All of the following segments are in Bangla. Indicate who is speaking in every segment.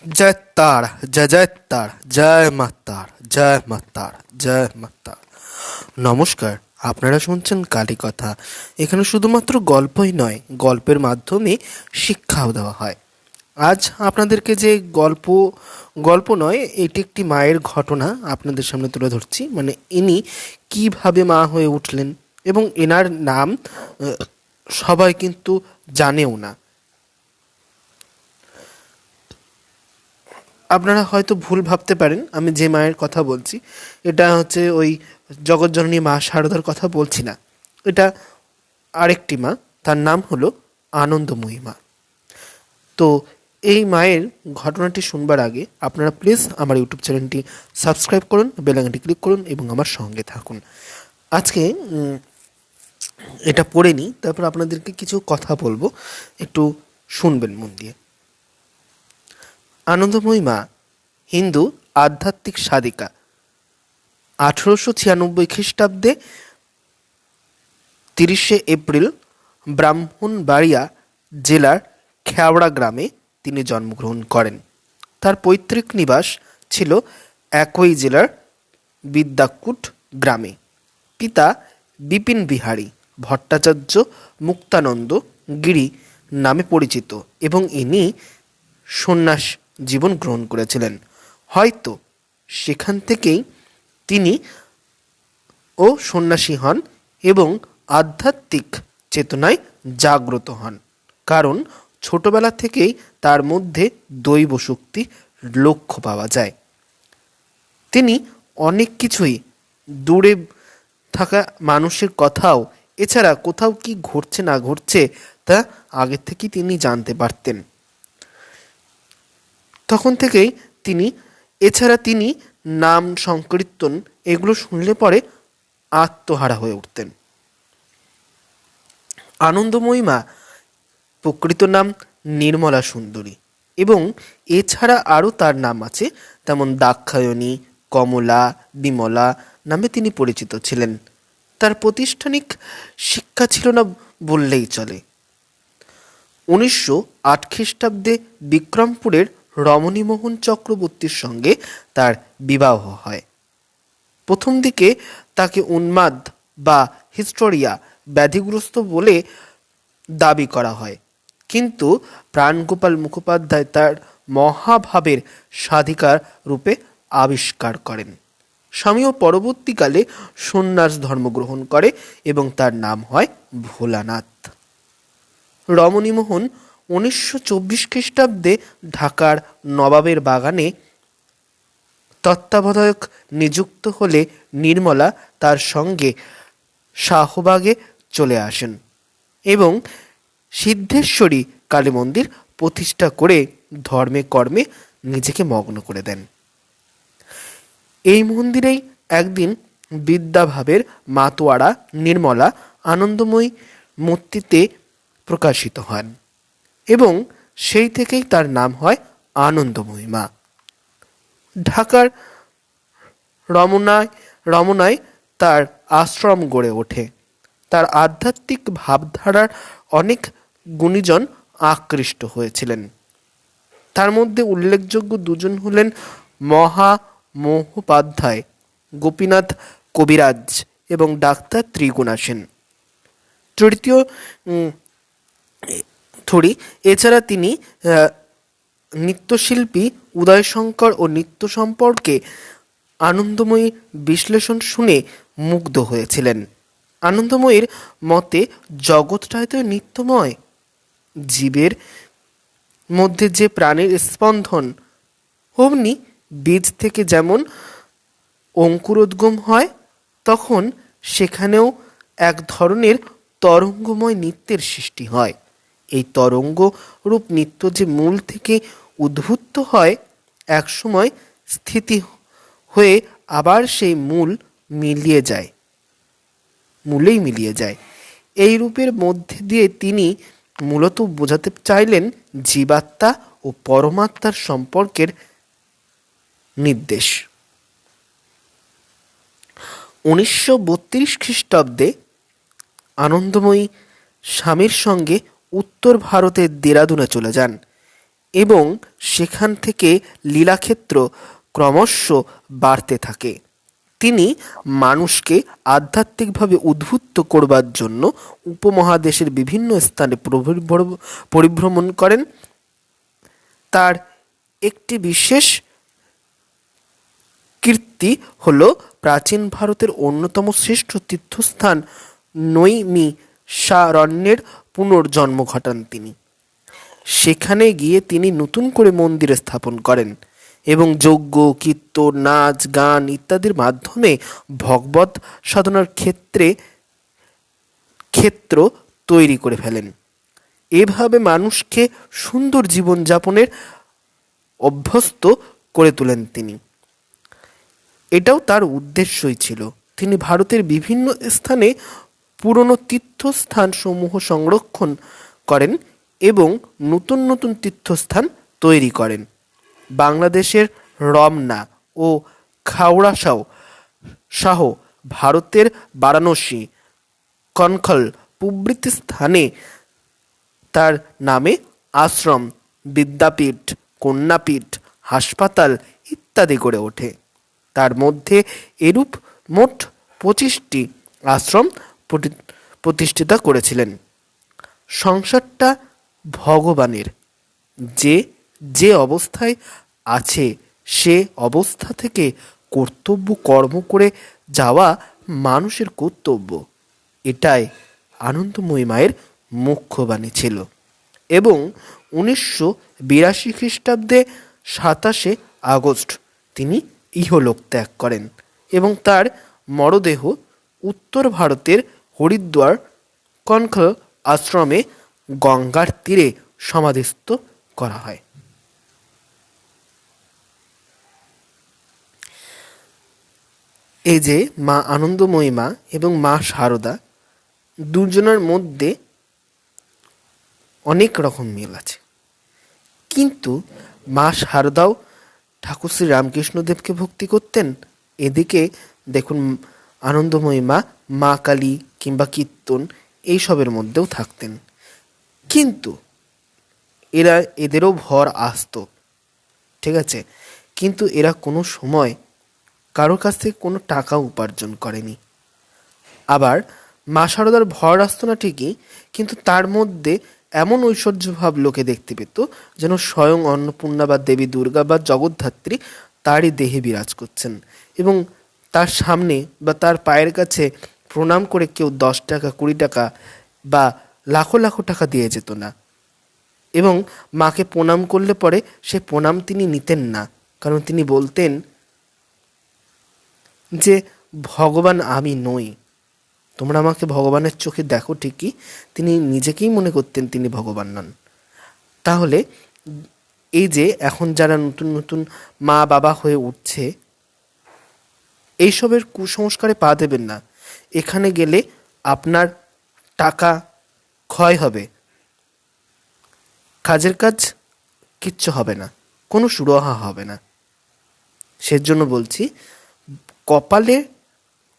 Speaker 1: जय तार जय जय तार জয় মা তার জয় মা তার জয় মা তার। নমস্কার, আপনারা শুনছেন কালী কথা। এখানে শুধুমাত্র গল্পই নয়, গল্পের মাধ্যমে শিক্ষাও দেওয়া হয়। আজ আপনাদেরকে যে গল্প নয়, এটি একটি মায়ের ঘটনা আপনাদের সামনে তুলে ধরছি। মানে ইনি কিভাবে মা হয়ে উঠলেন এবং এনার নাম সবাই কিন্তু জানেও না। আপনারা হয়তো ভুল ভাবতে পারেন আমি যে মায়ের কথা বলছি এটা হচ্ছে ওই জগৎজননী মা শারদার কথা বলছি না। এটা আরেকটি মা, তার নাম হলো আনন্দময়ী মা। তো এই মায়ের ঘটনাটি শুনবার আগে আপনারা প্লিজ আমার ইউটিউব চ্যানেলটি সাবস্ক্রাইব করুন, বেল আইকনটি ক্লিক করুন এবং আমার সঙ্গে থাকুন। আজকে এটা পড়ে নিই, তারপর আপনাদেরকে কিছু কথা বলবো, একটু শুনবেন মন দিয়ে। আনন্দময়ী মা হিন্দু আধ্যাত্মিক সাধিকা। 1896 খ্রিস্টাব্দে 30শে এপ্রিল ব্রাহ্মণবাড়িয়া জেলার খেওড়া গ্রামে তিনি জন্মগ্রহণ করেন। তার পৈতৃক নিবাস ছিল একই জেলার বিদ্যাকুট গ্রামে। পিতা বিপিন বিহারী ভট্টাচার্য মুক্তানন্দ গিরি নামে পরিচিত এবং ইনি সন্ন্যাস জীবন গ্রহণ করেছিলেন। হয়তো সেখান থেকেই তিনি সন্ন্যাসী হন এবং আধ্যাত্মিক চেতনায় জাগ্রত হন, কারণ ছোটবেলা থেকেই তার মধ্যে দৈব শক্তি লক্ষ্য পাওয়া যায়। তিনি অনেক কিছুই দূরে থাকা মানুষের কথাও, এছাড়া কোথাও কি ঘটছে না ঘটছে তা আগে থেকেই তিনি জানতে পারতেন। তখন থেকেই তিনি নাম সংকীর্তন এগুলো শুনলে পরে আত্মহারা হয়ে উঠতেন। আনন্দময়ী মা প্রকৃত নাম নির্মলা সুন্দরী এবং এছাড়া আরও তার নাম আছে, তেমন দাক্ষায়ণী, কমলা, বিমলা নামে তিনি পরিচিত ছিলেন। তার প্রাতিষ্ঠানিক শিক্ষা ছিল না বললেই চলে। 1908 খ্রিস্টাব্দে বিক্রমপুরের রমণীমোহন চক্রবর্তীর সঙ্গে তার বিবাহ হয়। প্রথম দিকে তাকে উন্মাদ বা হিস্টোরিয়া ব্যাধিগ্রস্ত বলে দাবি করা হয়, কিন্তু প্রাণগোপাল মুখোপাধ্যায় তার মহাভাবের সাধিকার রূপে আবিষ্কার করেন। স্বামীও পরবর্তীকালে সন্ন্যাস ধর্ম গ্রহণ করে এবং তার নাম হয় ভোলানাথ। রমণীমোহন 1924 খ্রিস্টাব্দে ঢাকার নবাবের বাগানে তত্ত্বাবধায়ক নিযুক্ত হলে নির্মলা তার সঙ্গে শাহবাগে চলে আসেন এবং সিদ্ধেশ্বরী কালী মন্দির প্রতিষ্ঠা করে ধর্মে কর্মে নিজেকে মগ্ন করে দেন। এই মন্দিরেই একদিন বিদ্যাভাবের মাতোয়ারা নির্মলা আনন্দময়ী মূর্তিতে প্রকাশিত হন এবং সেই থেকেই তার নাম হয় আনন্দময়ী মা। ঢাকার রমনায় তার আশ্রম গড়ে ওঠে। তার আধ্যাত্মিক ভাবধারার অনেক গুণীজন আকৃষ্ট হয়েছিলেন। তার মধ্যে উল্লেখযোগ্য দুজন হলেন মহামহোপাধ্যায় গোপীনাথ কবিরাজ এবং ডাক্তার ত্রিগুণা সেন। এছাড়া তিনি নৃত্যশিল্পী উদয়শঙ্কর ও নৃত্য সম্পর্কে আনন্দময়ী বিশ্লেষণ শুনে মুগ্ধ হয়েছিলেন। আনন্দময়ীর মতে জগৎটাই তো নিত্যময়, জীবের মধ্যে যে প্রাণের স্পন্দন, অমনি বীজ থেকে যেমন অঙ্কুরোদ্গম হয়, তখন সেখানেও এক ধরনের তরঙ্গময় নৃত্যের সৃষ্টি হয়। এই তরঙ্গ রূপ নৃত্য যে মূল থেকে উদ্ভূত হয়, একসময় স্থিতি হয়ে আবার সেই মূলেই মিলিয়ে যায়। এই রূপের মধ্যে দিয়ে তিনি মূলত বোঝাতে চাইলেন জীবাত্মা ও পরমাত্মার সম্পর্কের নির্দেশ। 1932 খ্রিস্টাব্দে আনন্দময়ী স্বামীর সঙ্গে উত্তর ভারতের দেরাদুনে চলে যান এবং সেখান থেকে লীলাক্ষেত্র ক্রমশ বাড়তে থাকে। তিনি মানুষকে আধ্যাত্মিকভাবে উদ্বুদ্ধ করবার জন্য উপমহাদেশের বিভিন্ন স্থানে পরিভ্রমণ করেন। তার একটি বিশেষ কীর্তি হল প্রাচীন ভারতের অন্যতম শ্রেষ্ঠ তীর্থস্থান নৈমিষারণ্যের পুনর্জন্ম ঘটান তিনি। সেখানে গিয়ে তিনি নতুন করে মন্দির স্থাপন করেন এবং যজ্ঞ, কীর্তন, নাচ, গান ইত্যাদির মাধ্যমে ভগবত সাধনার ক্ষেত্র তৈরি করে ফেলেন। এভাবে মানুষকে সুন্দর জীবনযাপনের অভ্যস্ত করে তোলেন তিনি। এটাও তার উদ্দেশ্যই ছিল। তিনি ভারতের বিভিন্ন স্থানে পুরনো তীর্থস্থান সমূহ সংরক্ষণ করেন এবং নতুন নতুন তীর্থস্থান তৈরি করেন। বাংলাদেশের রমনা ও খাওড়া সহ ভারতের বারাণসী, কনখল প্রভৃতি স্থানে তার নামে আশ্রম, বিদ্যাপীঠ, কন্যাপীঠ, হাসপাতাল ইত্যাদি গড়ে ওঠে। তার মধ্যে এরূপ মোট 25টি আশ্রম প্রতিষ্ঠিত করেছিলেন। সংসারটা ভগবানের। যে যে অবস্থায় আছে সে অবস্থা থেকে কর্তব্য কর্ম করে যাওয়া মানুষের কর্তব্য, এটাই আনন্দময়ী মায়ের মুখ্য বাণী ছিল। এবং 1982 খ্রিস্টাব্দে 27 আগস্ট তিনি ইহলোক ত্যাগ করেন এবং তার মরদেহ উত্তর ভারতের হরিদ্বার কনখল আশ্রমে গঙ্গার তীরে সমাধিস্থ করা হয়। এই যে মা আনন্দময়ী মা এবং মা শারদা, দুজনের মধ্যে অনেক রকম মিল আছে, কিন্তু মা শারদাও ঠাকুর শ্রী রামকৃষ্ণদেবকে ভক্তি করতেন। এদিকে দেখুন আনন্দময়ী মা মা কালী কিংবা কীর্তন এইসবের মধ্যেও থাকতেন। কিন্তু এদেরও ভর আসতো, ঠিক আছে, কিন্তু এরা কোনো সময় কারোর কাছ থেকে কোনো টাকা উপার্জন করেনি। আবার মা শারদার ভর আসতো না ঠিকই, কিন্তু তার মধ্যে এমন ঐশ্বর্যভাব লোকে দেখতে পেত যেন স্বয়ং অন্নপূর্ণা বা দেবী দুর্গা বা জগদ্ধাত্রী তারই দেহে বিরাজ করছেন, এবং তার সামনে বা তার পায়ের কাছে প্রণাম করে কেউ 10 টাকা, 20 টাকা বা লাখো লাখো টাকা দিয়ে যেত না। এবং মাকে প্রণাম করলে পরে সে প্রণাম তিনি নিতেন না, কারণ তিনি বলতেন যে ভগবান আমি নই, তোমরা আমাকে ভগবানের চোখে দেখো ঠিকই, তিনি নিজেকেই মনে করতেন তিনি ভগবান নন। তাহলে এই যে এখন যারা নতুন নতুন মা বাবা হয়ে উঠছে, এইসবের কুসংস্কারে পা দেবেন না। এখানে গেলে আপনার টাকা ক্ষয় হবে, কাজের কাজ কিচ্ছু হবে না, কোনো সুরাহা হবে না। সেজন্য বলছি, কপালে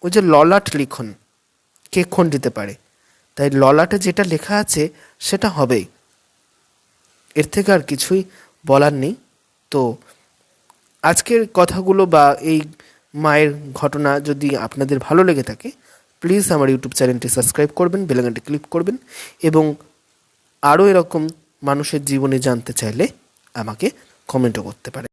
Speaker 1: ওই যে ললাট লিখন কে খন দিতে পারে, তাই ললাটে যেটা লেখা আছে সেটা হবেই, এর থেকে আর কিছুই বলার নেই। তো আজকের কথাগুলো বা এই মায়ের ঘটনা যদি আপনাদের ভালো লেগে থাকে, প্লিজ আমার ইউটিউব চ্যানেলটি সাবস্ক্রাইব করবেন, বেল আইকনটি ক্লিক করবেন, এবং আরও এরকম মানুষের জীবনে জানতে চাইলে আমাকে কমেন্টও করতে পারেন।